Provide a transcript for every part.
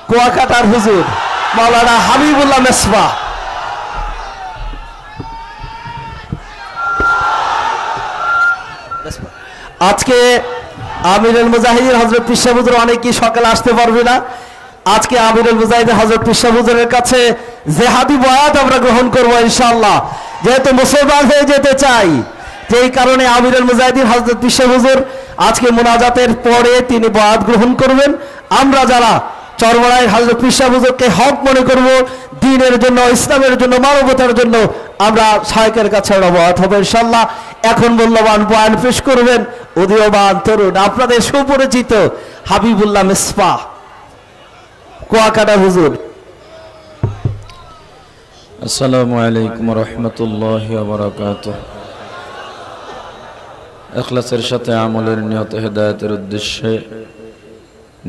কুয়াকাটার হুজুর মাওলানা হাবিবুল্লাহ মেসবাহ। আজকে আমিরুল মুজাহিদিন হযরত পীর সাহেব হুজুর অনেকেই সকালে আসতে পারবে না। আজকে আমিরুল মুজাহিদিন হযরত পীর সাহেব হুজুরের কাছে জিহাদি বয়াত আমরা গ্রহণ করব ইনশাআল্লাহ, যেহেতু মুসলমান হয়ে যেতে চাই। যেই কারণে আমিরুল মুজাহিদিন হযরত পীর সাহেব হুজুর আজকে মুনাজাতের পরে তিনি বয়াত গ্রহণ করবেন। আমরা যারা চরমরাই হযরত পীর সাহেব হুজুরকে হক মনে করব, দ্বীনের জন্য, ইসলামের জন্য, মানবতার জন্য, আমরা শায়েখের কাছে আমরা বয়াত হবে ইনশাআল্লাহ। এখন মূল্যবান বয়ান পেশ করবেন উদীয়মান তরুণ আপনাদের সুপরিচিত হাবিবুল্লাহ মেসবাহ কুয়াকাটা হুজুর। আসসালামু আলাইকুম ওয়া রাহমাতুল্লাহি ওয়া বারাকাতুহু। ইখলাসের সাথে আমলের নিয়ত হেদায়েতের উদ্দেশ্যে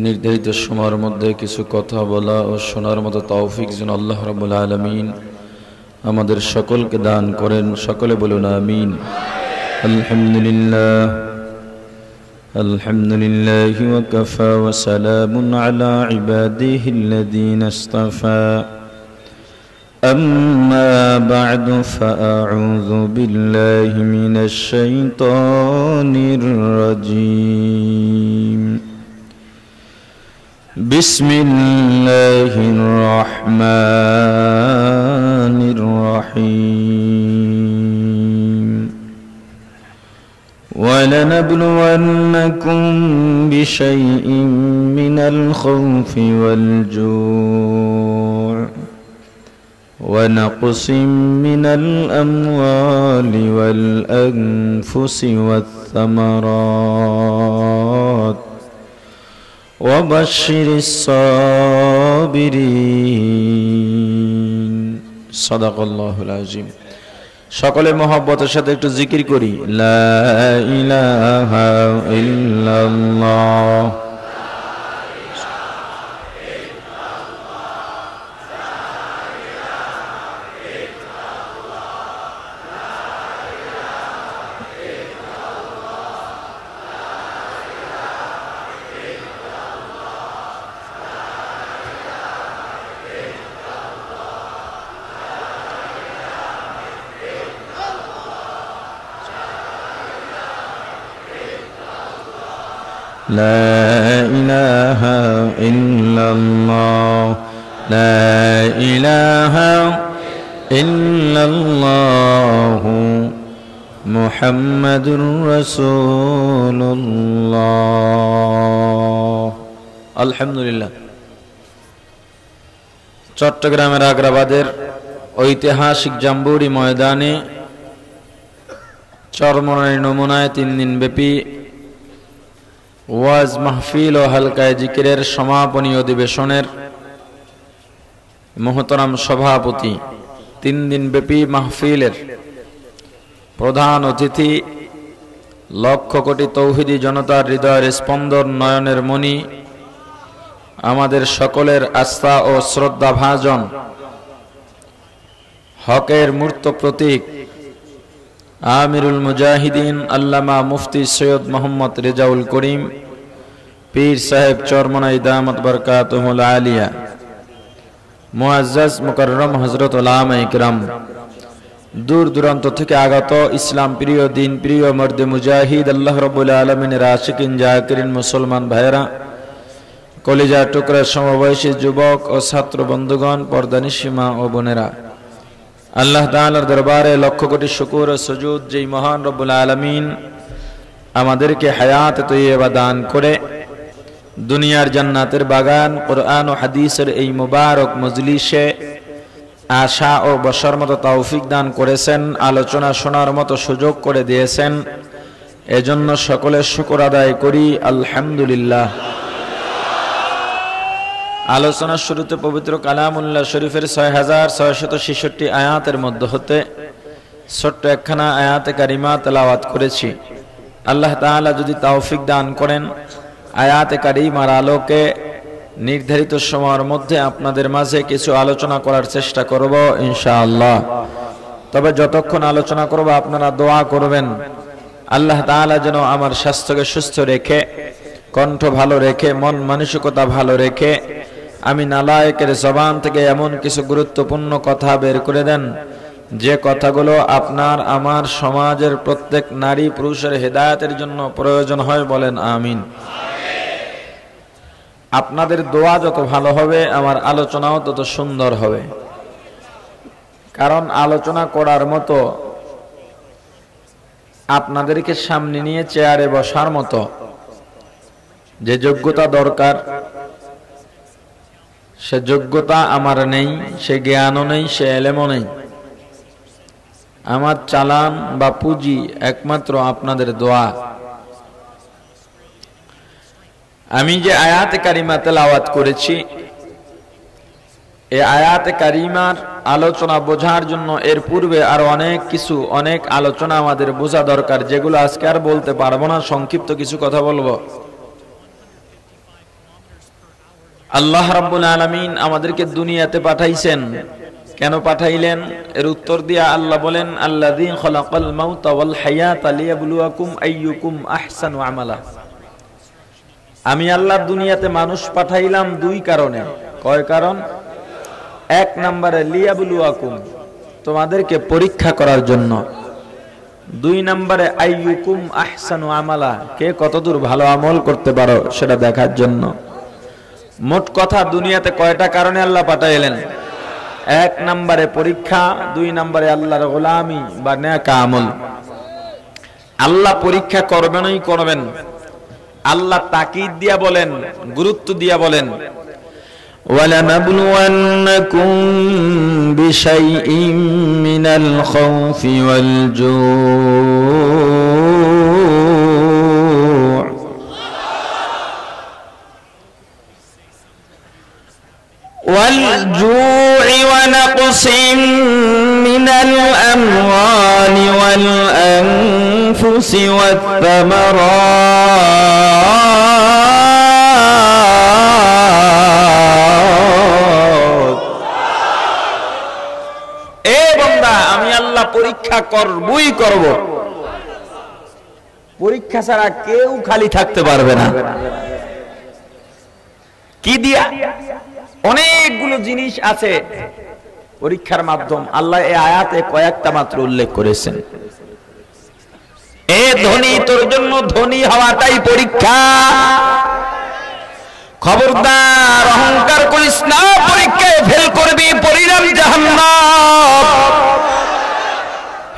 নির্ধারিত সময়ের মধ্যে কিছু কথা বলা ও শোনার মতো তৌফিক যেন আল্লাহ রাব্বুল আলামিন আমাদের সকলকে দান করেন। সকলে বলুন আমিন। আলহামদুলিল্লাহ আলহামদুলিল্লাহি ওয়া কাফা ওয়া সালামুন আলা ইবাদিহিল্লাযীনা ইসতাফা। أما بعد فأعوذ بالله من الشيطان الرجيم. بسم الله الرحمن الرحيم. ولنبلونكم بشيء من الخوف والجوع ونقص من الأموال والأنفس والثمرات وبشر الصابرين. صدق الله العظيم. সকলে মহব্বতের সাথে একটু জিকির করি, লা ইলাহা ইল্লাল্লাহ। لا إله إلا الله لا إله إلا الله محمد رسول الله. আলহামদুলিল্লাহ। চট্টগ্রামের আগ্রাবাদের ঐতিহাসিক জাম্বুরি ময়দানে চরমরাই নমুনায় 3 দিন ব্যাপী ওয়াজ মাহফিল ও হালকায়ে জিকিরের সমাপনী অধিবেশনের মুহতারাম সভাপতি, 3 দিন ব্যাপী মাহফিলের প্রধান অতিথি, লক্ষ কোটি তৌহিদি জনতার হৃদয়ের স্পন্দন, নয়নের মণি, আমাদের সকলের আস্থা ও শ্রদ্ধা ভাজন, হকের মূর্ত প্রতীক আমিরুল মুজাহিদিন আল্লামা মুফতি সৈয়দ মোহাম্মদ রেজাউল করিম পীর সাহেব চরমনাই দামাত বরকাতুহুল আলিয়া, মুআজ্জাজ মুকাররম হযরত উলামা ইকরাম, দূর দূরান্ত থেকে আগত ইসলাম প্রিয়, দিন প্রিয়, মর্দে মুজাহিদ, আল্লাহ রাব্বুল আলামিনের আশিকিন জাকিরিন মুসলমান ভাইরা, কলিজা টুকরা সমবয়সী যুবক ও ছাত্র বন্ধুগণ, পর্দানিশী মা ও বোনেরা, আল্লাহ তাআলার দরবারে লক্ষ কোটি শুকর ও সুজুদ, যেই মহান রব্বুল আলামিন আমাদেরকে হায়াত তৈয়বা দান করে দুনিয়ার জান্নাতের বাগান কোরআন ও হাদিসের এই মুবারক মজলিসে আশা ও বসার মতো তৌফিক দান করেছেন, আলোচনা শোনার মতো সুযোগ করে দিয়েছেন, এজন্য সকলের শুকর আদায় করি আলহামদুলিল্লাহ। আলোচনার শুরুতে পবিত্র কালামুল্লাহ শরীফের 6666 আয়াতের মধ্যে হতে ছোট্ট একখানা আয়াতে কারিমা তেলাওয়াত করেছি। আল্লাহ তাআলা যদি তৌফিক দান করেন, আয়াতে কারিমার আলোকে নির্ধারিত সময়ের মধ্যে আপনাদের মাঝে কিছু আলোচনা করার চেষ্টা করব ইনশাআল্লাহ। তবে যতক্ষণ আলোচনা করব আপনারা দোয়া করবেন আল্লাহ তাআলা যেন আমার স্বাস্থ্যকে সুস্থ রেখে কণ্ঠ ভালো রেখে, মন মানসিকতা ভালো রেখে আমি নালায়েকের জবান থেকে এমন কিছু গুরুত্বপূর্ণ কথা বের করে দেন, যে কথাগুলো আপনার আমার সমাজের প্রত্যেক নারী পুরুষের হেদায়েতের জন্য প্রয়োজন হয়। বলেন আমিন। আপনাদের দোয়া যত ভালো হবে, আমার আলোচনাও তত সুন্দর হবে। কারণ আলোচনা করার মতো, আপনাদেরকে সামনে নিয়ে চেয়ারে বসার মতো যে যোগ্যতা দরকার, সে যোগ্যতা আমার নেই, সে জ্ঞানও নেই, সে এলেমও নেই। আমার চালান বা পুঁজি একমাত্র আপনাদের দোয়া। আমি যে আয়াতে কারিমা তেলাওয়াত করেছি, এই আয়াতে কারিমার আলোচনা বোঝার জন্য এর পূর্বে আরো অনেক আলোচনা আমাদের বোঝা দরকার, যেগুলো আজকে আর বলতে পারবো না। সংক্ষিপ্ত কিছু কথা বলবো। আল্লাহ রাব্বুল আলামিন আমাদেরকে দুনিয়াতে পাঠাইছেন। কেন পাঠাইলেন? এর উত্তর দিয়া আল্লাহ বলেন, আল্লাযী খালাকাল মাউতা ওয়াল হায়াতা লিয়াবলুয়াকুম আইয়ুকুম আহসানু আমালা। আমি আল্লাহ দুনিয়াতে মানুষ পাঠাইলাম দুই কারণে। কয় কারণ? এক নম্বরে লিয়াবলুয়াকুম, তোমাদেরকে পরীক্ষা করার জন্য। দুই নম্বরে আইয়ুকুম আহসানু আমালা, কে কতদূর ভালো আমল করতে পারো সেটা দেখার জন্য। মোট কথা দুনিয়াতে কয়টা কারণে আল্লাহ পাঠাইলেন? এক নম্বরে পরীক্ষা, দুই নম্বরে আল্লাহর গোলামি বা নেক আমল। আল্লাহ পরীক্ষা করবেনই করবেন। আল্লাহ তাকিদ দিয়া বলেন, গুরুত্ব দিয়া বলেন, وَلَنَبْلُوَنَّكُمْ بِشَيْءٍ مِّنَ الْخَوْفِ وَالْجُوعِ وَنَقْصٍ مِّنَ الْأَمْوَالِ وَالْأَنفُسِ وَالثَّمَرَاتِ। আমি আল্লাহ পরীক্ষা করবই করব। পরীক্ষা ছাড়া কেউ খালি থাকতে পারবে না। কি দিয়া? অনেকগুলো জিনিস আছে পরীক্ষার মাধ্যম। আল্লাহ এই আয়াতে কয়েকটা মাত্র উল্লেখ করেছেন। এ ধনী, তোর জন্য ধনী হওয়াটাই পরীক্ষা। খবরদার অহংকার করিস না, পরীক্ষায় ফেল করবি, পরিণাম জাহান্নাম।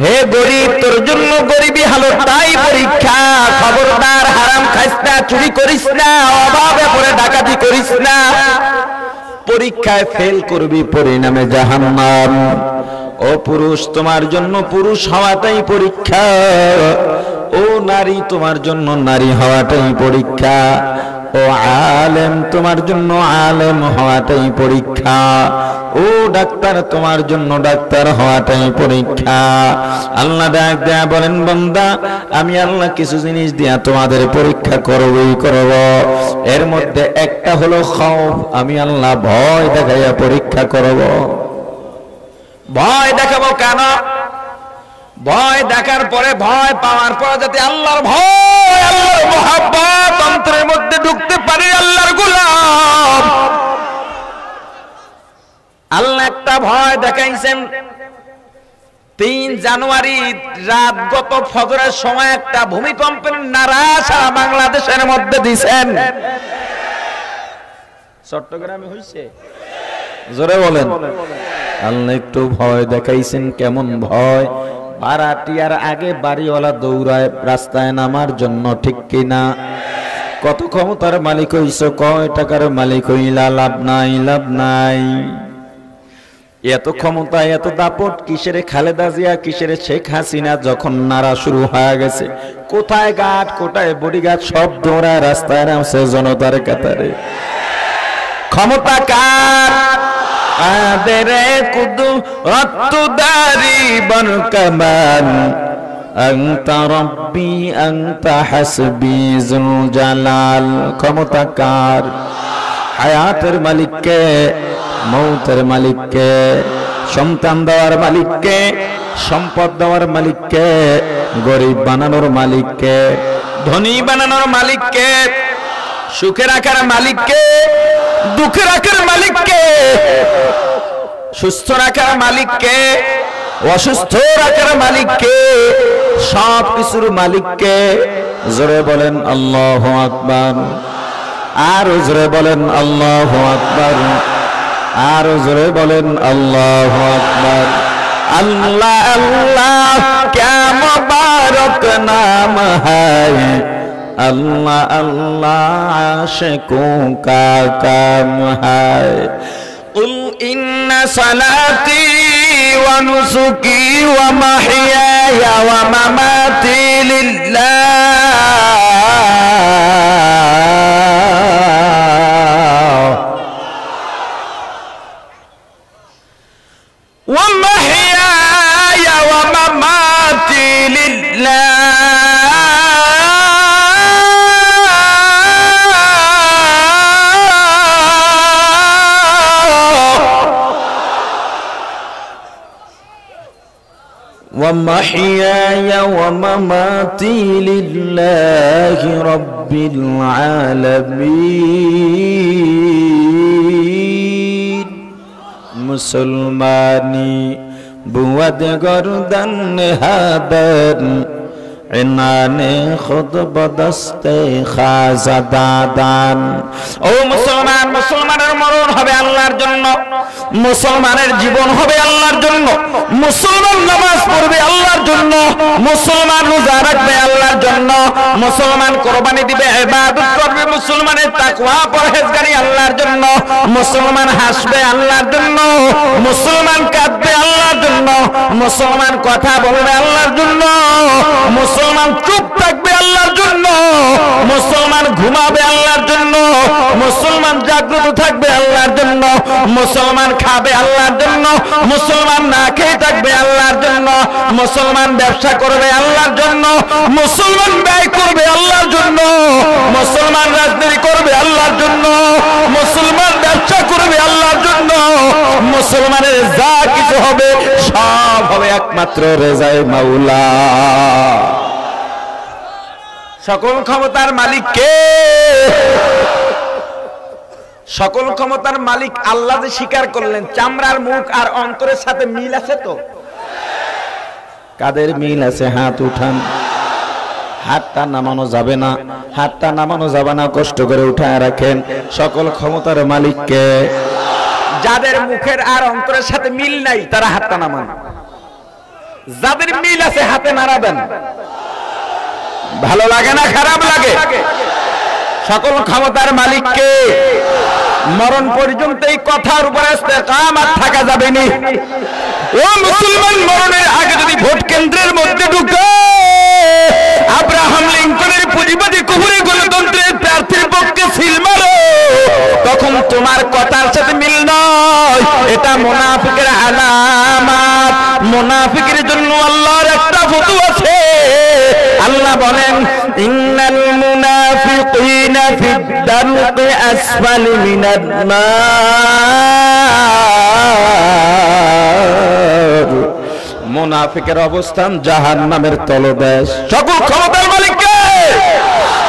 হে গরিব, তোর জন্য গরিবী হালতটাই পরীক্ষা। খবরদার হারাম খাইস না, চুরি করিস না, অভাবে পড়ে ডাকাতি করিস না, পরীক্ষায় ফেল করবি, পরিণামে জাহান্নাম। ও পুরুষ, তোমার জন্য পুরুষ হওয়াটাই পরীক্ষা। ও নারী, তোমার জন্য নারী হওয়াটাই পরীক্ষা। ও আলেম, তোমার জন্য আলেম হওয়াটাই পরীক্ষা। ও ডাক্তার, তোমার জন্য ডাক্তার হওয়াটাই পরীক্ষা। আল্লাহ ডাক দেয়া বলেন, বান্দা আমি আল্লাহ কিছু জিনিস দিয়া তোমাদের পরীক্ষা করবই করব। এর মধ্যে একটা হলো খৌফ, আমি আল্লাহ ভয় দেখাইয়া পরীক্ষা করব। ভয় দেখাবো কেন? ভয় দেখার পরে, ভয় পাওয়ার পরে যাতে আল্লাহর ভয়, আল্লাহর মহব্বত অন্তরের মধ্যে ঢুকতে পারে। আল্লাহর গোলাম আল্লাহ একটা ভয় দেখাইছেন। 3 জানুয়ারি রাত গত ফজরের সময় একটা ভূমিকম্পের নাড়া সারা বাংলাদেশের মধ্যে দিয়েছেন। চট্টগ্রামে হইছে? জোরে বলেন। আল্লাহ একটু ভয় দেখাইছেন। কেমন ভয়? ভাড়াটিয়ার আগে বাড়িওয়ালা দৌড়ায় রাস্তায় নামার জন্য, ঠিক কিনা? কত ক্ষমতার মালিক হইছ, কয় টাকার মালিক হইলা, লাভ নাই, লাভ নাই। এত ক্ষমতা, এত দাপট কিসের? খালেদা জিয়া, কিসের শেখ হাসিনা যখন নারা শুরু হয়ে গেছে, কোথায় গার্ড, কোথায় বডিগার্ড, সব দৌড়ায় রাস্তায় নামছে জনতার কাতারে। ক্ষমতা কার? আদেরে কুদরত দারি বরকমান, আনতা রব্বি আনতা হাসবি যুল জালাল। ক্ষমতা কার? হায়াতের মালিককে, মৌতের মালিককে, সন্তান দেওয়ার মালিককে, সম্পদ দেওয়ার মালিককে, গরিব বানানোর মালিককে, ধনী বানানোর মালিককে, সুখে রাখার মালিক কে? দুঃখে রাখার মালিক কে? সুস্থ রাখার মালিক কে? অসুস্থ রাখার মালিক কে? সব কিছুর মালিক কে? জোরে বলেন আল্লাহু আকবার। আর জোরে বলেন আল্লাহু আকবার। আর জোরে বলেন আল্লাহু আকবার। अल्लाह अल्लाह क्या मुबारक नाम है, अल्लाह अल्लाह आशिकों का काम है। कुल इन्ना सलाती व नुसुकी व महयाया व ममाती लिल्लाह व महयाया व ममाती लिल्लाह ومحياي ومماتي لله رب العالمين مسلماني بود گردن هدر عنان خود بدست খাজাদাদান। ও মুসলমান, মুসলমানের মরণ হবে আল্লাহর জন্য, মুসলমানের জীবন হবে আল্লাহর জন্য, মুসলমান নামাজ পড়বে আল্লাহর জন্য, মুসলমান রোজা রাখবে আল্লাহর জন্য, মুসলমান কুরবানি দিবে, ইবাদত করবে, মুসলমানের তাকওয়া পরহেজগারি আল্লাহর জন্য, মুসলমান হাসবে আল্লাহর জন্য, মুসলমান কাঁদবে আল্লাহর জন্য, মুসলমান কথা বলবে আল্লাহর জন্য, মুসলমান চুপ থাকবে আল্লাহর জন্য, মুসলমান ঘুমাবে আল্লাহর জন্য, মুসলমান জাগ্রত থাকবে আল্লাহর জন্য, মুসলমান খাবে আল্লাহর জন্য, মুসলমান না খেয়ে থাকবে আল্লাহর জন্য, মুসলমান ব্যবসা করবে আল্লাহর জন্য, মুসলমান ব্যয় করবে আল্লাহর জন্য, মুসলমান রাজনীতি করবে আল্লাহর জন্য, মুসলমান ব্যবসা করবে আল্লাহর জন্য, মুসলমানের যা কিছু হবে সব হবে একমাত্র রেজায়ে মাওলা। সকল ক্ষমতার মালিক কে? সকল ক্ষমতার মালিক আল্লাহ যে স্বীকার করলেন, চামড়ার মুখ আর অন্তরের সাথে মিল আছে তো? কাদের মিল আছে? হাত উঠান। হাতটা নামানো যাবে না, হাতটা নামানো যাবে না, কষ্ট করে উঠায় রাখেন। সকল ক্ষমতার মালিক কে? যাদের মুখের আর অন্তরের সাথে মিল নাই তারা হাতটা নামান, যাদের মিল আছে হাতে নাড়াবেন। ভালো লাগে না খারাপ লাগে? সকল ক্ষমতার মালিক কে? মরণ পর্যন্ত এই কথার উপরে ইস্তেকামাত থাকা যাবে না। ও মুসলমান, মরণের আগে যদি ভোট কেন্দ্রের মধ্যে ঢুকে আব্রাহাম লিঙ্কনের পুঁজিবাদী কুহুরি গণতন্ত্রের প্রার্থীর পক্ষে সিল মারো, তখন তোমার কথার সাথে মিল নয়, এটা মুনাফিকের আলামত। মুনাফিকের জন্য আল্লাহর একটা ফতোয়া আছে। আল্লাহ বলেন, ইন্নাল মুনাফিকিনা ফিদ দারকি আসফালি মিনান নার। মুনাফিকের অবস্থান জাহান্নামের তলদেশ। সকল ক্ষমতার মালিক কে?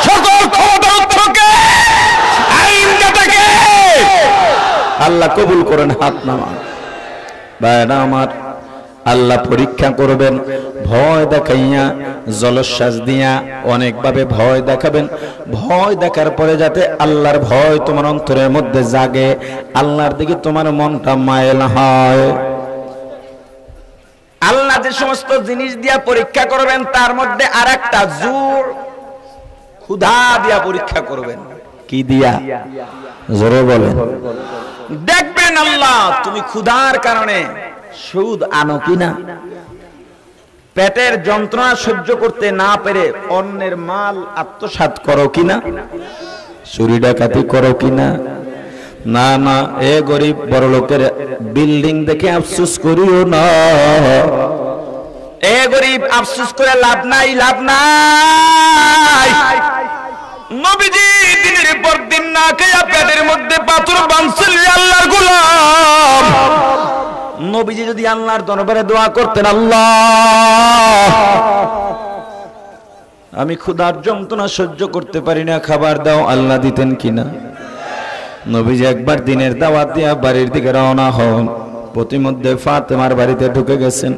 সকল ক্ষমতার উৎস কে? আইনদাতা কে? আল্লাহ কবুল করেন। হাত নামান। ভাইরা আমার, আল্লাহ পরীক্ষা করবেন ভয় দেখাইয়া, জলশ্বাস দিয়া অনেকভাবে ভয় দেখাবেন। ভয় দেখার পরে যাতে আল্লাহর ভয় তোমার অন্তরের মধ্যে জাগে, আল্লাহর দিকে তোমার মনটা মাইল হয়। আল্লাহ যে সমস্ত জিনিস দিয়া পরীক্ষা করবেন তার মধ্যে আর একটা জোর ক্ষুধা দিয়া পরীক্ষা করবেন। কি দিয়া? জোরে বলেন। দেখবেন আল্লাহ তুমি ক্ষুধার কারণে সুদ আনো কিনা, পেটের যন্ত্রণা সহ্য করতে না পেরে অন্যের মাল আত্মসাৎ করো কিনা, চুরি ডাকাতি করো কিনা। না না, এ গরিব বড় লোকের বিল্ডিং দেখে আফসোস করিও না। এ গরিব আফসোস করে লাভ নাই, লাভ নাই। নবীজি দিনের পর দিন না খেয়ে পেটের মধ্যে পাথর বাঁধছিল আল্লাহর গোলাম। নবীজি যদি আল্লাহর দরবারে দোয়া করতেন, আল্লাহ আমি ক্ষুধার যন্ত্রণা সহ্য করতে পারি না, খাবার দাও। আল্লাহ দিতেন কিনা? নবীজি একবার দিনের দাওয়াত দিয়া বাড়ির দিকে রওনা হন। প্রতিমধ্যে ফাতেমার বাড়িতে ঢুকে গেছেন,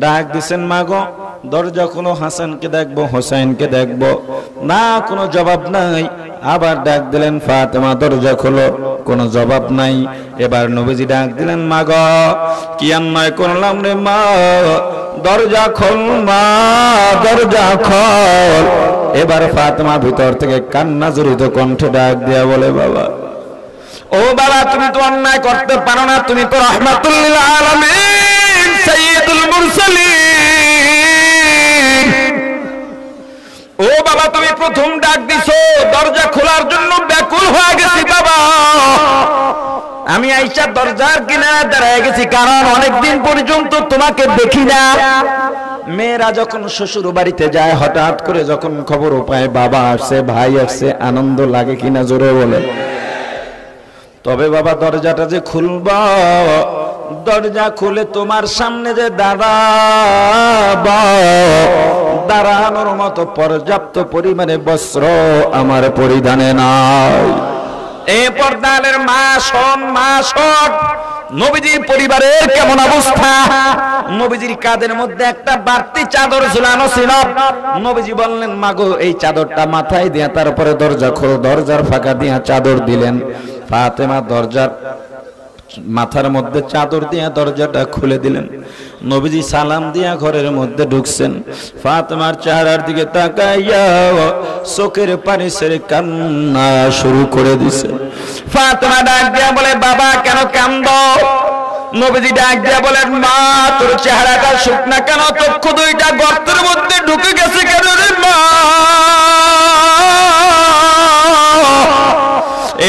ডাক দিছেন, মা গো দরজা খোলো, হাসানকে দেখবো, হোসেনকে দেখবো। না, কোনো জবাব নাই। আবার ডাক দিলেন, ফাতেমা দরজা খোলো, কোনো জবাব নাই। এবার নবীজি ডাক দিলেন, মা গো কি অন্যায় করলাম রে মা, দরজা খোল মা, দরজা খোল। এবার ফাতেমা ভিতর থেকে কান্না জড়িত কণ্ঠে ডাক দিয়া বলে, বাবা, ও বাবা, তুমি তো অন্যায় করতে পারো না, তুমি তো রাহমাতুল লিল আলামিন, সাইয়্যিদুল মুরসালিন। ও বাবা, তুমি প্রথম ডাক দিছো, দরজা খোলার জন্য ব্যাকুল হয়ে গেছি বাবা। আমি আইসা দরজার কিনারে দাঁড়ায় গেছি, কারণ অনেকদিন পর্যন্ত তোমাকে দেখি না। মেয়েরা যখন শ্বশুর বাড়িতে যায়, হঠাৎ করে যখন খবর পায় বাবা আসছে, ভাই আসছে, আনন্দ লাগে কিনা জোরে বলে? তবে বাবা দরজাটা যে খুলবা, দরজা খুলে তোমার সামনে যে দাঁড়ানোর মতো পর্যাপ্ত পরিমাণে বস্ত্র আমার পরিধানে নাই। এই পর্দানের মা শোন, মা শোন, নবীজির পরিবারের কেমন অবস্থা। নবীজির কাঁধের মধ্যে একটা বাড়তি চাদর ঝুলানো ছিল। নবীজি বললেন, মাগো এই চাদরটা মাথায় দিয়া তারপরে দরজা খোলো। দরজার ফাঁকা দিয়া চাদর দিলেন। ফাতেমা দরজার মাথার মধ্যে চাদর দিয়া দরজাটা খুলে দিলেন। নবীজি সালাম দিয়া ঘরের মধ্যে ঢুকছেন। ফাতেমার চেহারার দিকে তাকাইয়া চোখের পানি ছেড়ে কান্না শুরু করে দিছে। ফাতেমা ডাক দিয়া বলে, বাবা কেন কান্দো? নবীজি ডাক দিয়া বলেন, মা তোর চেহারাটা শুকনা কেন? চক্ষু দুইটা গর্তের মধ্যে ঢুকে গেছে কেন রে মা?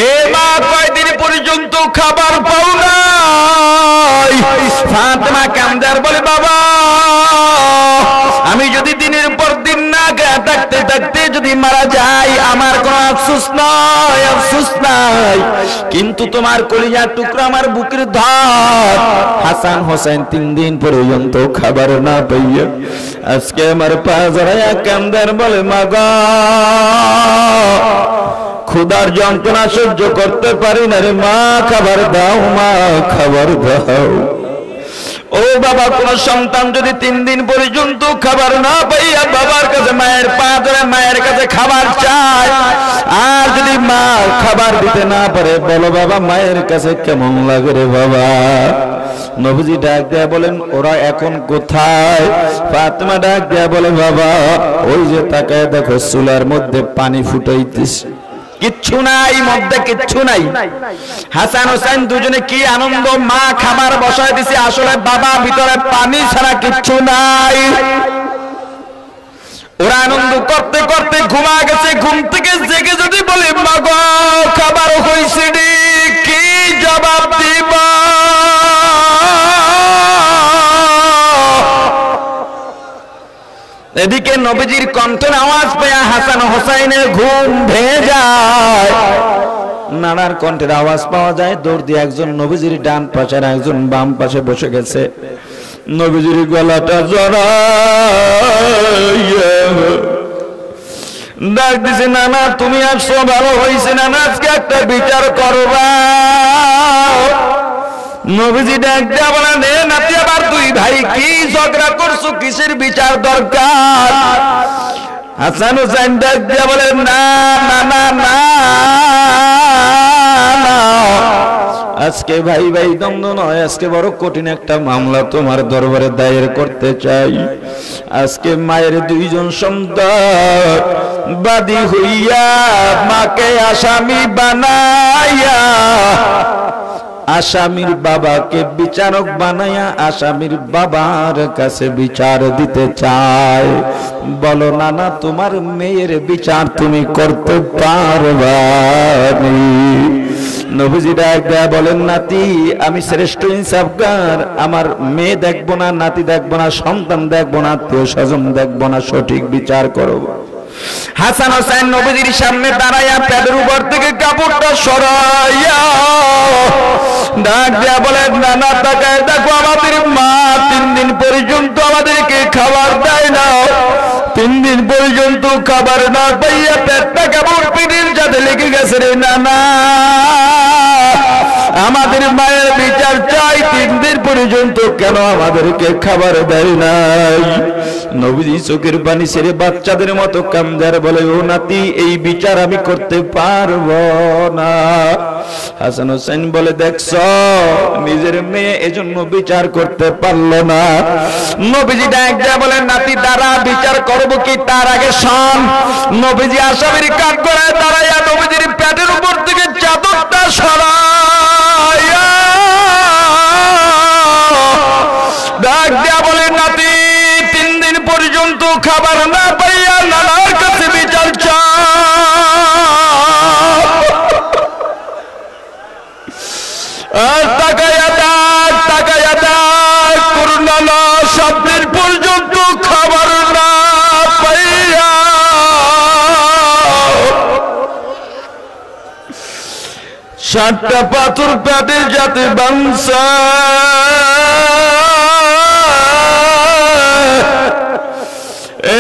এ মা কয়দিন পর্যন্ত খাবার পাও নাই? ফাতেমা কান্দার বলে, বাবা আমি যদি দিনের পর দিন না থাকতে থাকতে যদি মারা যাই, আমার কোনো আফসোস নাই, আফসোস নাই, কিন্তু তোমার কলিজার টুকরা আমার বুকের ধর হাসান হোসেন 3 দিন পর্যন্ত খাবার না পাইয়া আজকে আমার পা জড়াইয়া কান্দার বলে, মা গো ক্ষুধার যন্ত্রণা সহ্য করতে পারি না রে মা, খাবার দাও মা, খাবার দাও। ও বাবা, কোন সন্তান যদি 3 দিন পর্যন্ত খাবার না পাইয়া বাবার কাছে মায়ের পা ধরে মায়ের কাছে খাবার চায়, আর যদি মা খাবার দিতে না পারে, বলো বাবা মায়ের কাছে কেমন লাগে রে বাবা? নবীজি ডাক দেয়া বলেন, ওরা এখন কোথায়? ফাতেমা ডাক দেয়া বলে, বাবা ওই যে তাকায় দেখো চুলার মধ্যে পানি ফুটাইতেছে, কিচ্ছু নাই, মধ্যে কিচ্ছু নাই। হাসান হোসেন দুজনে কি আনন্দ, মা খাবার বসায় দিছে, আসলে বাবা ভিতরে পানি ছাড়া কিচ্ছু নাই। ওরা আনন্দ করতে করতে ঘুমা গেছে। ঘুম থেকে জেগে যদি বলে, মা গো খাবার হইছে রে, কি জবাব দিবা? এদিকে নবীজির কণ্ঠের আওয়াজ পেয়ে হাসান হোসেনের ঘুম ভেঙে যায়। নানার কণ্ঠের আওয়াজ পাওয়া যায়, দৌড় দিয়ে একজন নবীজির ডান পাশে আর একজন বাম পাশে বসে গেছে। নবীজির গলাটা জড়াইয়া ডাক দিছে, নানা তুমি আসছো, ভালো হয়েছে নানা, আজকে একটা বিচার করবা। নবীজি ডাক দিয়া বলেন, হে নাতি, আবার তুই ভাই কি ঝগড়া করছো, কিসের বিচার দরকার? হাসান হোসেন ডাক দিয়া বলেন, না না না না, আজকে ভাই ভাই দ্বন্দ্ব নয়, আজকে বড় কঠিন একটা মামলা তোমার দরবারে দায়ের করতে চাই। আজকে মায়ের 2 জন সন্তান বাদী হইয়া মাকে আসামি বানাইয়া আসামির বাবাকে বিচারক বানায়া আসামির বাবার কাছে বিচার দিতে চায়। বলো নানা, তোমার মেয়ের বিচার তুমি করতে পারবা? নবীজি ডাক দেয়া বলেন, নাতি আমি শ্রেষ্ঠ ইনসাফগার, আমার মেয়ে দেখবো না, নাতি দেখবো না, সন্তান দেখবো না, আত্মীয় স্বজন দেখবো না, সঠিক বিচার করব। হাসান হোসেন নবীজির সামনে দাঁড়াইয়া পেটের উপর থেকে কাপড়টা সরাইয়া ডাক দিয়া বলেন, নানা তাকায় দেখো, আমাদের মা 3 দিন পর্যন্ত আমাদেরকে খাবার দেয় না, 3 দিন পর্যন্ত খাবার না পাইয়া পেটটা কেমন পিঠের সাথে লেগে গেছে রে নানা। আমাদের মায়ের বিচার চাই, 3 দিন পর্যন্ত কেন আমাদেরকে খাবার দেয় নাই? নবীজি চোখের পানি ছেড়ে বাচ্চাদের মতো কামদার বলে, ও নাতি, এই বিচার আমি করতে পারবো না। হাসান হোসেন বলে, দেখছ নিজের মেয়ে এজন্য বিচার করতে পারলো না। নবীজি ডাক দেয়া বলে, নাতি দাঁড়া, বিচার করবো কি তার আগে শোন। নবীজি আসামির কাঠ করে দাঁড়াইয়া নবীজির পেটের উপর থেকে চাদরটা সরাইয়া ডাক দেয়া বলে, নাতি 3 দিন পর্যন্ত খাবার না পাইয়া নানার কাছে বিচার চাও। তাকায়া দেখ করুণালা 7 দিন পর্যন্ত খাবার না পাইয়া 7টা পাথর পেটে যাতে বাংসা।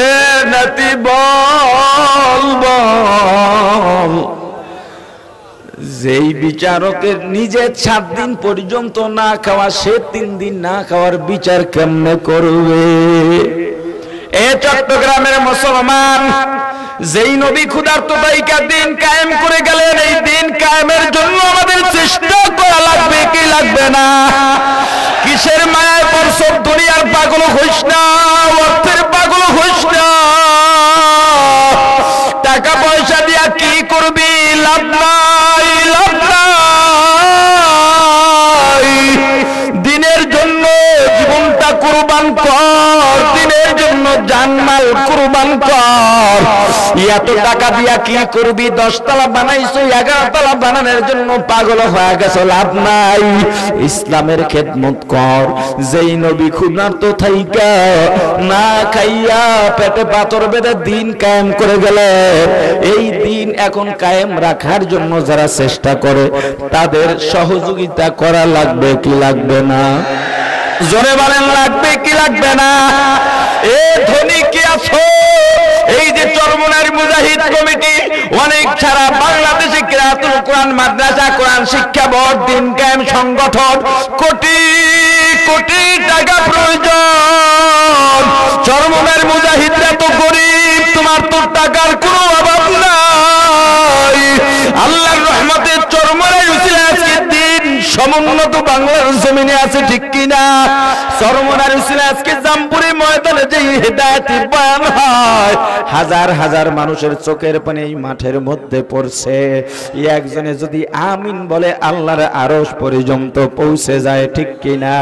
এ নাতি বল, যেই বিচারকের নিজে 7 দিন পর্যন্ত না খাওয়া, সে 3 দিন না খাওয়ার বিচার কেমনে করবে? এ চট্টগ্রামের মুসলমান, যেই নবী ক্ষুধার্ততাইকা দিন কায়েম করে গেলেন, এই দিন কায়েমের জন্য আমাদের চেষ্টা করা লাগবে কি লাগবে না? কিসের মায়ায় পড়ছ? দুনিয়ার পাগল হইস না, অর্থের পাগল হইস না। টাকা পয়সা দিয়া কি করবি? লাভ নাই, লাভ নাই। দিনের জন্য জীবনটা কুরবান কর, দিনের জন্য জানমাল কুরবান কর। এত টাকা দিয়া কি করবি? 10 তলা বানাইছো, 11 তলা বানানোর জন্য পাগল হয়ে গেছো, লাভ নাই। ইসলামের খেদমত কর। যেই নবী ক্ষুধার্ত থাইকা না খাইয়া পেটে পাথর বেঁধে দিন কায়েম করে গেলে, এই দিন এখন কায়েম রাখার জন্য যারা চেষ্টা করে, তাদের সহযোগিতা করা লাগবে কি লাগবে না? জোরে বলেন, লাগবে কি লাগবে না? এ ধনী কি আছো? এই যে চরমনার মুজাহিদ কমিটি, অনেক ছাড়া বাংলাদেশে কিরাতুল কোরআন মাদ্রাসা, কোরআন শিক্ষা বোর্ড, দিন কায়েম সংগঠন, কোটি কোটি টাকা প্রয়োজন। চরমনার মুজাহিদরা তো গরিব, তোমার তো টাকার কোনো অভাব নাই। আল্লাহর রহমতে চরমনার উসিলায় আজকে দিন সমুন্নত বাংলার জমিনে আছে, ঠিক কিনা? চরমনার উসিলায় আজকে জামপুরি ময়দানে যে হিদায়াতের বয়ান হয়, হাজার হাজার মানুষের চোখের পানি এই মাঠের মধ্যে পড়ছে। একজনে যদি আমিন বলে, আল্লাহর আরশ পর্যন্ত পৌঁছে যায়, ঠিক কিনা?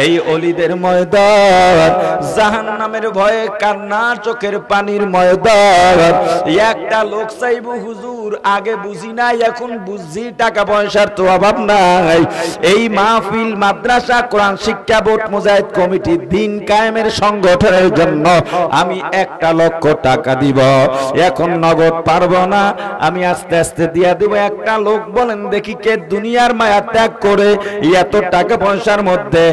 এই অলিদের ময়দান, জাহান্নামের ভয়ে কান্না, চোখের পানির ময়দান। একটা লোক চাইবো, হুজুর আগে বুঝি নাই, এখন বুঝি, টাকা পয়সার তো অভাব নাই। এই মাহফিল, মাদ্রাসা, কোরআন শিক্ষা বোর্ড, মুজাহিদ কমিটি, দিন কায়েমের সংগঠনের জন্য আমি 1 লক্ষ টাকা দিব। এখন নগদ পারবো না, আমি আস্তে আস্তে দিয়া দিব। একটা লোক বলেন দেখি, কে দুনিয়ার মায়া ত্যাগ করে এত টাকা পয়সার মধ্যে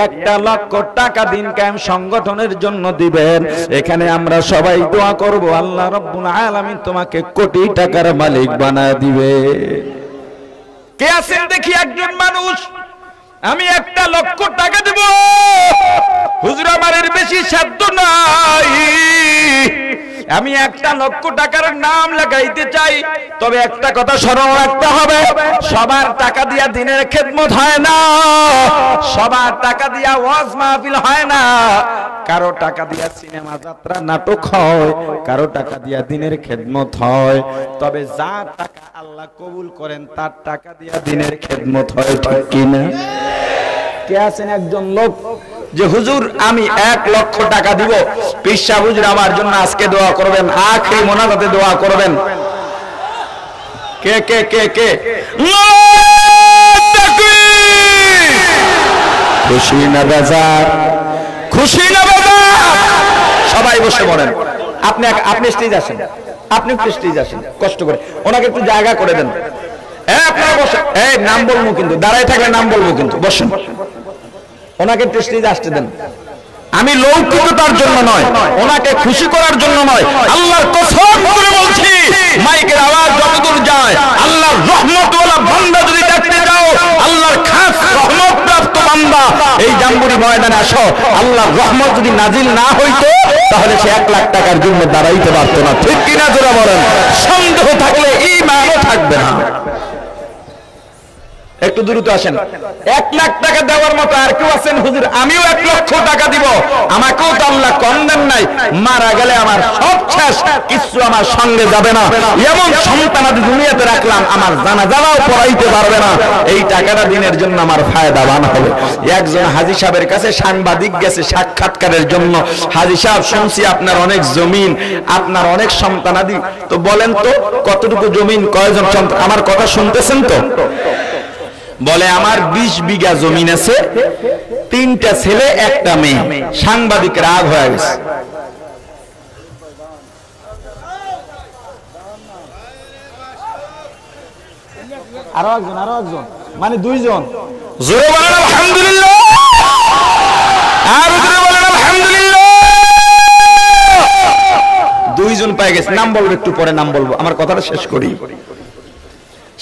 1 লক্ষ টাকা দিন কায়েম সংগঠনের জন্য দিবেন? এখানে আমরা সবাই দোয়া করব, আল্লাহ রাব্বুল আলামিন তোমাকে কোটি টাকার মালিক বানায় দিবে। কে আছেন দেখি একজন মানুষ, আমি 1 লক্ষ টাকা দেব? হুজুর আমার এর বেশি সাধ্য নাই, আমি 1 লক্ষ টাকার নাম লাগাইতে চাই। তবে একটা কথা স্মরণ রাখতে হবে, সবার টাকা দিয়া দিনের খেদমত হয় না, সবার টাকা দিয়া ওয়াজ মাহফিল হয় না। কারো টাকা দিয়া সিনেমা, যাত্রা, নাটক হয়, কারো টাকা দিয়া দিনের খেদমত হয়। তবে যার টাকা আল্লাহ কবুল করেন, তার টাকা দিয়া দিনের খেদমত হয়, ঠিক কিনা? কে আছেন একজন লোক যে হুজুর আমি 1 লক্ষ টাকা দিব, পীর সাহেব হুজুর আমার জন্য আজকে দোয়া করবেন, আখরি মোনাজাতে দোয়া করবেন? কে কে কে কে? খুশি না বেজার? খুশি না বেজার? সবাই বসে পড়েন। আপনি স্টেজ আসেন, আপনি একটু স্টেজ আসেন, কষ্ট করে ওনাকে একটু জায়গা করে দেন। আপনারা বসেন, এই নাম বলবো কিন্তু, দাঁড়ায় থাকলে নাম বলবো কিন্তু, বসেন। ওনাকে একটু স্টেজে আসতে দেন। আমি লৌকিকতার জন্য নয়, ওনাকে খুশি করার জন্য নয়, আল্লাহর কসম করে বলছি, মাইকের আওয়াজ যতদূর যায়, আল্লাহর রহমতওয়ালা বান্দা যদি দেখতে যাও, আল্লাহর খাস রহমত প্রাপ্ত বান্দা এই জাম্বুরি ময়দানে আসো, আল্লাহর রহমত যদি নাজিল না হইতো তাহলে সে 1 লাখ টাকার জন্য দাঁড়াইতে পারতো না। ঠিক কিনা জোরা বলেন? সন্দেহ থাকলে ঈমানও থাকবে না। একটু দ্রুত আসেন। 1 লাখ টাকা দেওয়ার মতো আর কেউ আছেন? হুজুর আমিও 1 লক্ষ টাকা দিব, আমাকেও তো আল্লাহ কম দেন নাই, মারা গেলে আমার সব শেষ, কিছু আমার সঙ্গে যাবে না, এমন সন্তানাদি দুনিয়াতে রাখলাম আমার জানাজাও পড়াইতে পারবে না, এই টাকাটা দিনের জন্য আমার ফায়দাবান হবে। একজন হাজী সাহেবের কাছে সাংবাদিক গেছে সাক্ষাৎকারের জন্য, হাজী সাহেব শুনছি আপনার অনেক জমিন, আপনার অনেক সন্তানাদি, তো বলেন তো কতটুকু জমিন, কয়জন সন্তান, আমার কথা শুনতেছেন তো? বলে আমার 20 বিঘা জমিন আছে, 3টা ছেলে 1টা মেয়ে। সাংবাদিক রাগ হয়ে গেছে। আরো একজন মানে 2 জন। জোরে বলেন আলহামদুলিল্লাহ, আর জোরে বলেন আলহামদুলিল্লাহ। 2 জন পেয়ে গেছে। নাম বলবো একটু পরে, নাম বলবো, আমার কথাটা শেষ করি।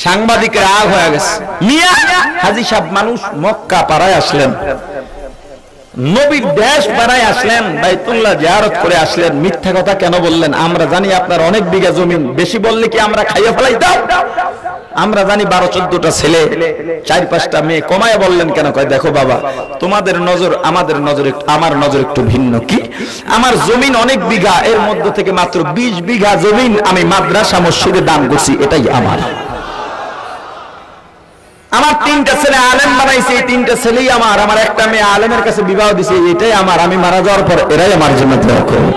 সাংবাদিক রাগ হয়ে গেছে। মিয়া হাজী সাহেব মানুষ, মক্কা পাড়ায় আসলেন, নবীর দেশ পাড়ায় আসলেন, বাইতুল্লাহ জিয়ারত করে আসলেন, মিথ্যা কথা কেন বললেন? আমরা জানি আপনার অনেক বিঘা জমিন, বেশি বললে কি আমরা খাইয়ে ফেলাইতাম? আমরা জানি 12-14টা ছেলে, 4-5টা মেয়ে, কমায় বললেন কেন? কয় দেখো বাবা, তোমাদের নজর আমাদের নজর, আমার নজর একটু ভিন্ন। কি? আমার জমিন অনেক বিঘা, এর মধ্যে থেকে মাত্র 20 বিঘা জমিন আমি মাদ্রাসা মসজিদে দান করছি, এটাই আমার। আমার 3টা ছেলে আলেম বানাইছে, এই 3টা ছেলেই আমার। আমার একটা মেয়ে আলেমের কাছে বিবাহ দিছে, এটাই আমার। আমি মারা যাওয়ার পর এরাই আমার জন্য দোয়া করবে।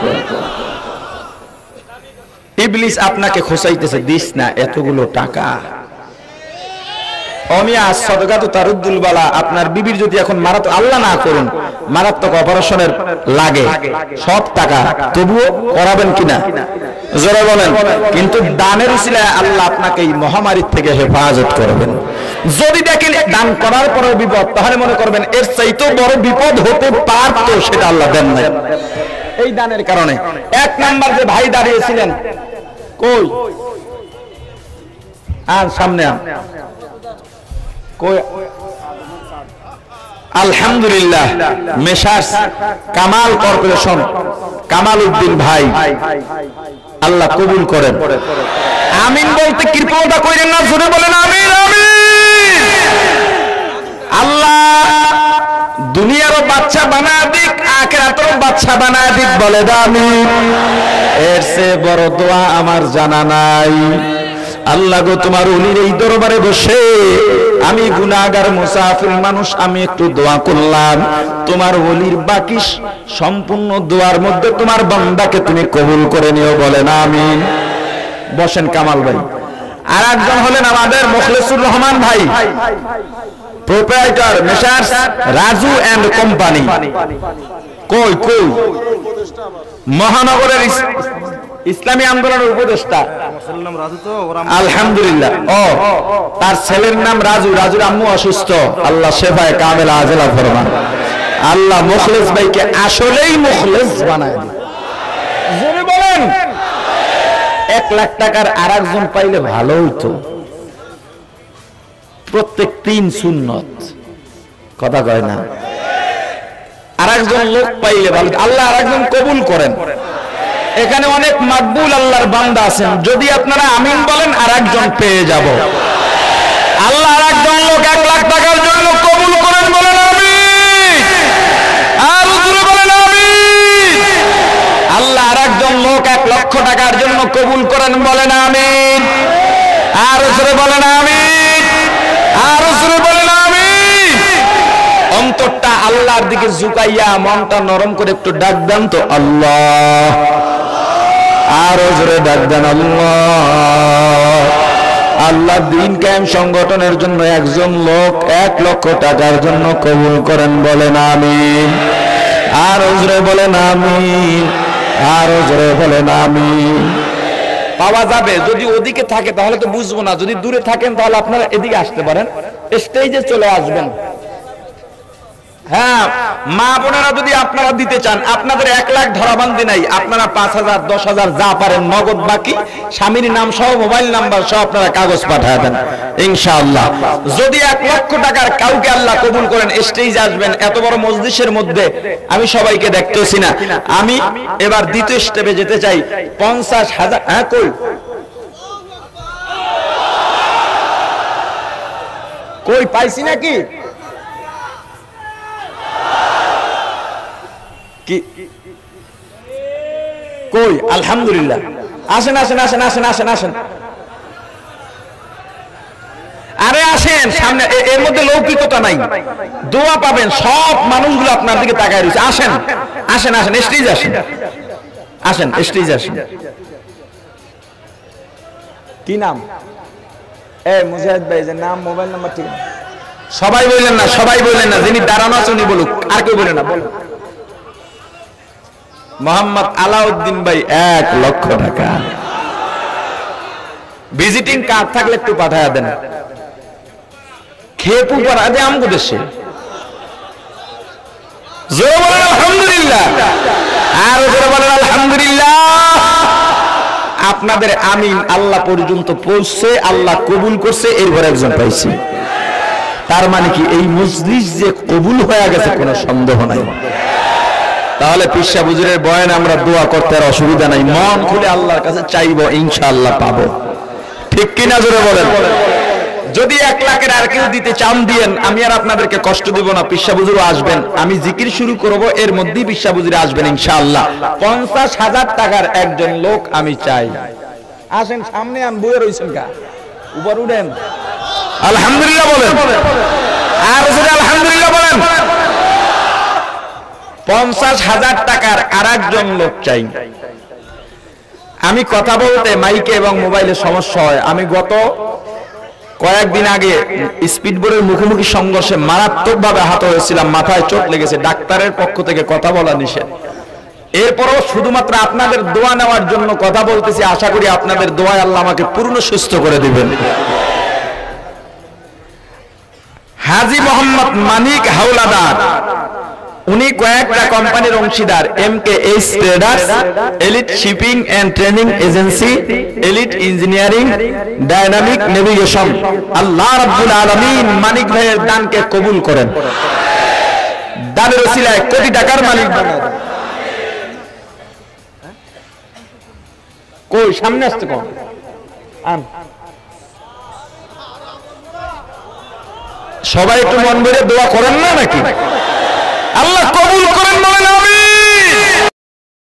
ইবলিস আপনাকে খোসাইতেছে, দিস না এতগুলো টাকা। অমিয়া সদকা তো তারুদ্দুল বালা, আপনার বিবির যদি এখন মারাত্মক, আল্লাহ না করুন, মারাত্মক অপারেশনের লাগে সব টাকা, তবুও করাবেন কিনা? জোরে বলেন। কিন্তু দানের উসিলায় আল্লাহ আপনাকে এই মহামারীর থেকে হেফাজত করবেন। যদি দেখেন দান করার পরে বিপদ, তাহলে মনে করবেন এর চাইতেও বড় বিপদ হতে পারতো, সেটা আল্লাহ দেন নাই এই দানের কারণে। 1 নাম্বার যে ভাই দাঁড়িয়েছিলেন, কই? আর সামনে কই? আলহামদুলিল্লাহ, মেসার্স কামাল কর্পোরেশন, কামাল উদ্দিন ভাই, আল্লাহ কবুল করেন। আমিন বলতে কৃপণতা করেন না, জোরে বলেন আমিন আমিন। আল্লাহ দুনিয়ারও বাচ্চা বানায় দিক, আখিরাতেরও বাচ্চা বানায় দিক, বলে আমিন। এর চেয়ে বড় দোয়া আমার জানা নাই। আল্লাহ গো, তোমার ওলির এই দরবারে বসে আমি গুনাহগার মুসাফির মানুষ, আমি একটু দোয়া করলাম, তোমার ওলির বাকি সম্পূর্ণ দোয়ার মধ্যে তোমার বান্দাকে তুমি কবুল করে নিও, বলেন আমিন। বসেন কামাল ভাই। আর একজন হলেন আমাদের মুখলেসুর রহমান ভাই, proprietor messrs Raju and company. কই কই? মহানগরের ইসলামী আন্দোলনের উপদেষ্টা। আলহামদুলিল্লাহ। ও তার ছেলের নাম রাজু, রাজুর আম্মু অসুস্থ, আল্লাহ শেফায়ে কামেলা আজেলা ফরমান। আল্লাহ মুখলেস ভাইকে আসলেই মুখলেস বানায় দিন, জোরে বলেন। 1 লাখ টাকার আরেকজন পাইলে ভালো হইতো। প্রত্যেক 3 সুন্নত, কথা কয় না? আরেকজন লোক পাইলে ভালো। আল্লাহ আরেকজন কবুল করেন। এখানে অনেক মাকবুল আল্লাহর বান্দা আছেন, যদি আপনারা আমিন বলেন আরেকজন পেয়ে যাব। আল্লাহ আরেকজন লোক 1 লাখ টাকার জন্য কবুল করেন, বলেন আমিন। আর জোরে বলেন আমিন। আল্লাহ আরেকজন লোক 1 লক্ষ টাকার জন্য কবুল করেন, বলেন আমিন। আর জোরে বলেন আমিন। আর জোরে বলেন আমিন। অন্তরটা আল্লাহর দিকে ঝুঁকাইয়া মনটা নরম করে একটু ডাক দেন তো, আল্লাহ। আর জোরে ডাক দেন, আল্লাহ। আল্লাহ দিন কায়েম সংগঠনের জন্য একজন লোক 1 লক্ষ টাকার জন্য কবুল করেন, বলেন আমিন। আর জোরে বলেন আমিন। আর জোরে বলেন আমিন। পাওয়া যাবে। যদি ওদিকে থাকে তাহলে তো বুঝবো না, যদি দূরে থাকেন তাহলে আপনারা এদিকে আসতে পারেন, স্টেজে চলে আসবেন। হ্যাঁ, মা বোনেরা যদি আপনারা দিতে চান, আপনাদের 1 লাখ ধরাবান্দি নাই, আপনারা 5,000 10,000 যা পারেন নগদ, বাকি স্বামীর নাম সহ মোবাইল নাম্বার সহ আপনারা কাগজ পাঠিয়ে দেন ইনশাআল্লাহ। যদি 1 লক্ষ টাকার কাউকে আল্লাহ কবুল করেন, স্টেজে আসবেন। এত বড় মজলিসের মধ্যে আমি সবাইকে দেখতেছি না, আমি এবার দ্বিতীয় স্টেপে যেতে চাই। 50,000, হ্যাঁ কই কই পাইছি নাকি কি কই? আলহামদুলিল্লাহ, আসেন আসেন আসেন আসেন আসেন আসেন, আরে আসেন সামনে। এর মধ্যে লৌকিকতা নাই, দোয়া পাবেন। সব মানুষগুলো আপনার দিকে তাকায় রয়েছে। আসেন আসেন আসেন, স্টেজ আসেন, আসেন স্টেজ আসেন। কি নাম? মুজাহিদ ভাই, যে নাম, মোবাইল নাম্বার ঠিক আছে? সবাই বললেন না, সবাই বললেন না, যিনি দাঁড়ানো আছে উনি বলুক। আর কেউ বলেন না, বলুন। মোহাম্মদ আলাউদ্দিন ভাই, 1 লক্ষ টাকা। ভিজিটিং কার্ড থাকলে একটু পাঠায় দেন। খেপু পড়া দে আমগো দেশে। জোরে বলেন আলহামদুলিল্লাহ, আর জোরে বলেন আলহামদুলিল্লাহ। আপনাদের আমিন আল্লাহ পর্যন্ত পৌঁছছে, আল্লাহ কবুল করছে, এরপর একজন পাইছি। তার মানে কি এই মজলিস যে কবুল হয়ে গেছে, কোনো সন্দেহ নাই। তাহলে পীর সাহেব হুজুরের বয়ানে আমরা দোয়া করতে আর অসুবিধা নাই, মন খুলে আল্লাহর কাছে চাইবো, ইনশাআল্লাহ পাবো। ঠিক কিনা জোরে বলেন? যদি 1 লাখের আর কেউ দিতে চান দিয়েন, আমি আর আপনাদেরকে কষ্ট দিব না। পীর সাহেব হুজুরও আসবেন, আমি জিকির শুরু করব, এর মধ্যেই পীর সাহেব হুজুর আসবেন ইনশাআল্লাহ। 50,000 টাকার একজন লোক আমি চাই। আসেন সামনে, আন বইয়ে রইছেন কা, উপর উঠেন, আলহামদুলিল্লাহ বলেন, আর জোরে আলহামদুলিল্লাহ বলেন। 50,000 টাকার আরেকজন লোক চাই। আমি কথা বলতে মাইকে এবং মোবাইলে সমস্যা হয়। আমি গত কয়েকদিন আগে স্পিড বোর্ডের মুখোমুখি সংঘর্ষে মারাত্মকভাবে আহত হয়েছিলাম, মাথায় চোট লেগেছে, ডাক্তারের পক্ষ থেকে কথা বলা নিষেধ। এরপরও শুধুমাত্র আপনাদের দোয়া নেওয়ার জন্য কথা বলতেছি। আশা করি আপনাদের দোয়ায় আল্লাহ আমাকে পূর্ণ সুস্থ করে দিবেন। হাজী মোহাম্মদ মানিক হাওলাদার, উনি কয়েকটা কোম্পানির অংশীদার। MKH traders, elite shipping and training agency, elite engineering, dynamic navigation. আল্লাহ রাব্বুল আলামিন মানিক ভাইয়ের দানকে কবুল করেন, দানের ওসিলায় কোটি টাকার মালিক বানান। কই সামনে আসতে কোন আন, সবাই একটু মন ভরে দোয়া করেন না নাকি? আল্লাহ কবুল করেন, বলেন আমিন।